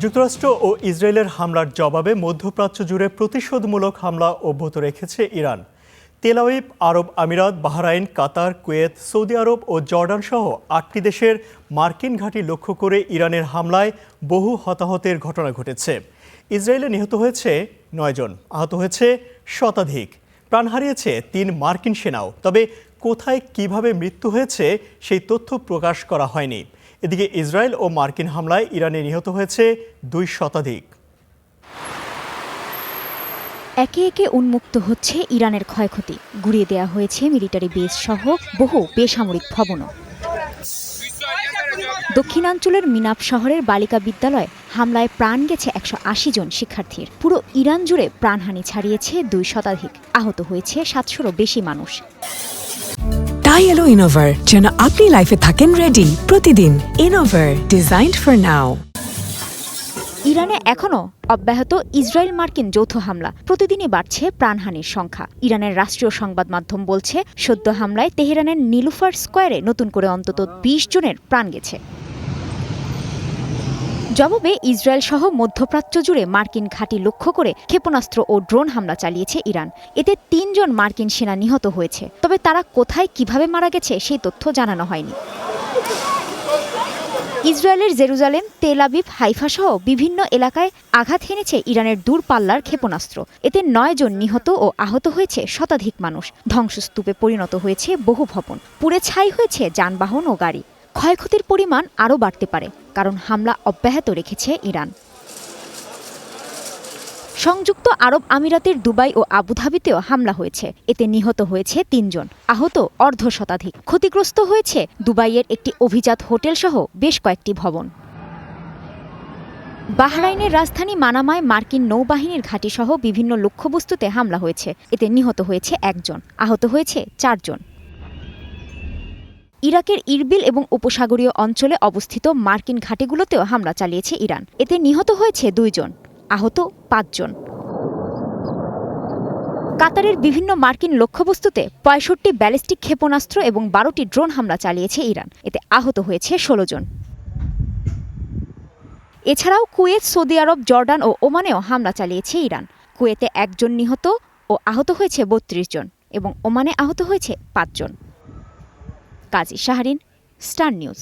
যুক্তরাষ্ট্র ও ইসরায়েলের হামলার জবাবে মধ্যপ্রাচ্য জুড়ে প্রতিশোধমূলক হামলা অব্যাহত রেখেছে ইরান। তেল আবিব, আরব আমিরাত, বাহরাইন, কাতার, কুয়েত, সৌদি আরব ও জর্ডান সহ ৮টি দেশের মার্কিন ঘাঁটি লক্ষ্য করে ইরানের হামলায় বহু হতাহতের ঘটনা ঘটেছে। ইসরায়েলে নিহত হয়েছে ৯ জন, আহত হয়েছে শতাধিক, প্রাণ হারিয়েছে ৩ মার্কিন সেনাও। তবে কোথায় কিভাবে মৃত্যু হয়েছে সেই তথ্য প্রকাশ করা হয়নি। এদিকে ইসরায়েল ও মার্কিন হামলায় ইরানে নিহত হয়েছে ২ শতাধিক। একে একে উন্মুক্ত হচ্ছে ইরানের ক্ষয়ক্ষতি। গুঁড়িয়ে দেওয়া হয়েছে মিলিটারি বেস সহ বহু বেসামরিক ভবনও। দক্ষিণাঞ্চলের মিনাপ শহরের বালিকা বিদ্যালয়ে হামলায় প্রাণ গেছে ১৮০ জন শিক্ষার্থীর। পুরো ইরান জুড়ে প্রাণহানি ছাড়িয়েছে ২ শতাধিক, আহত হয়েছে ৭০০রও বেশি মানুষ। তাই এলো ইনোভার, যেন আপনি লাইফে থাকেন রেডি প্রতিদিন। Innova, designed for now. ইরানে এখনও অব্যাহত ইসরায়েল মার্কিন যৌথ হামলা, প্রতিদিনই বাড়ছে প্রাণহানির সংখ্যা। ইরানের রাষ্ট্রীয় সংবাদ মাধ্যম বলছে, সদ্য হামলায় তেহরানের নিলুফার স্কয়ারে নতুন করে অন্তত ২০ জনের প্রাণ গেছে। জবাবে ইসরায়েল সহ মধ্যপ্রাচ্য জুড়ে মার্কিন ঘাঁটি লক্ষ্য করে ক্ষেপণাস্ত্র ও ড্রোন হামলা চালিয়েছে ইরান। এতে ৩ জন মার্কিন সেনা নিহত হয়েছে। তবে তারা কোথায় কিভাবে মারা গেছে সেই তথ্য জানানো হয়নি। ইসরায়েলের জেরুজালেম, তেল আবিব, হাইফা সহ বিভিন্ন এলাকায় আঘাত হেনেছে ইরানের দূরপাল্লার ক্ষেপণাস্ত্র। এতে ৯ জন নিহত ও আহত হয়েছে শতাধিক মানুষ। ধ্বংসস্তূপে পরিণত হয়েছে বহু ভবন, পুড়ে ছাই হয়েছে যানবাহন ও গাড়ি। ক্ষয়ক্ষতির পরিমাণ আরও বাড়তে পারে, কারণ হামলা অব্যাহত রেখেছে ইরান। সংযুক্ত আরব আমিরাতের দুবাই ও আবুধাবিতেও হামলা হয়েছে। এতে নিহত হয়েছে ৩ জন, আহত অর্ধ শতাধিক। ক্ষতিগ্রস্ত হয়েছে দুবাইয়ের একটি অভিজাত হোটেল সহ বেশ কয়েকটি ভবন। বাহরাইনের রাজধানী মানামায় মার্কিন নৌবাহিনীর ঘাঁটি সহ বিভিন্ন লক্ষ্যবস্তুতে হামলা হয়েছে। এতে নিহত হয়েছে ১ জন, আহত হয়েছে ৪ জন। ইরাকের ইরবিল এবং উপসাগরীয় অঞ্চলে অবস্থিত মার্কিন ঘাঁটিগুলোতেও হামলা চালিয়েছে ইরান। এতে নিহত হয়েছে ২ জন, আহত ৫ জন। কাতারের বিভিন্ন মার্কিন লক্ষ্যবস্তুতে ৬৫ ব্যালিস্টিক ক্ষেপণাস্ত্র এবং ১২টি ড্রোন হামলা চালিয়েছে ইরান। এতে আহত হয়েছে ১৬ জন। এছাড়াও কুয়েত, সৌদি আরব, জর্ডান ও ওমানেও হামলা চালিয়েছে ইরান। কুয়েতে ১ জন নিহত ও আহত হয়েছে ৩২ জন এবং ওমানে আহত হয়েছে ৫ জন। কাজী শাহরিন, স্টার নিউজ।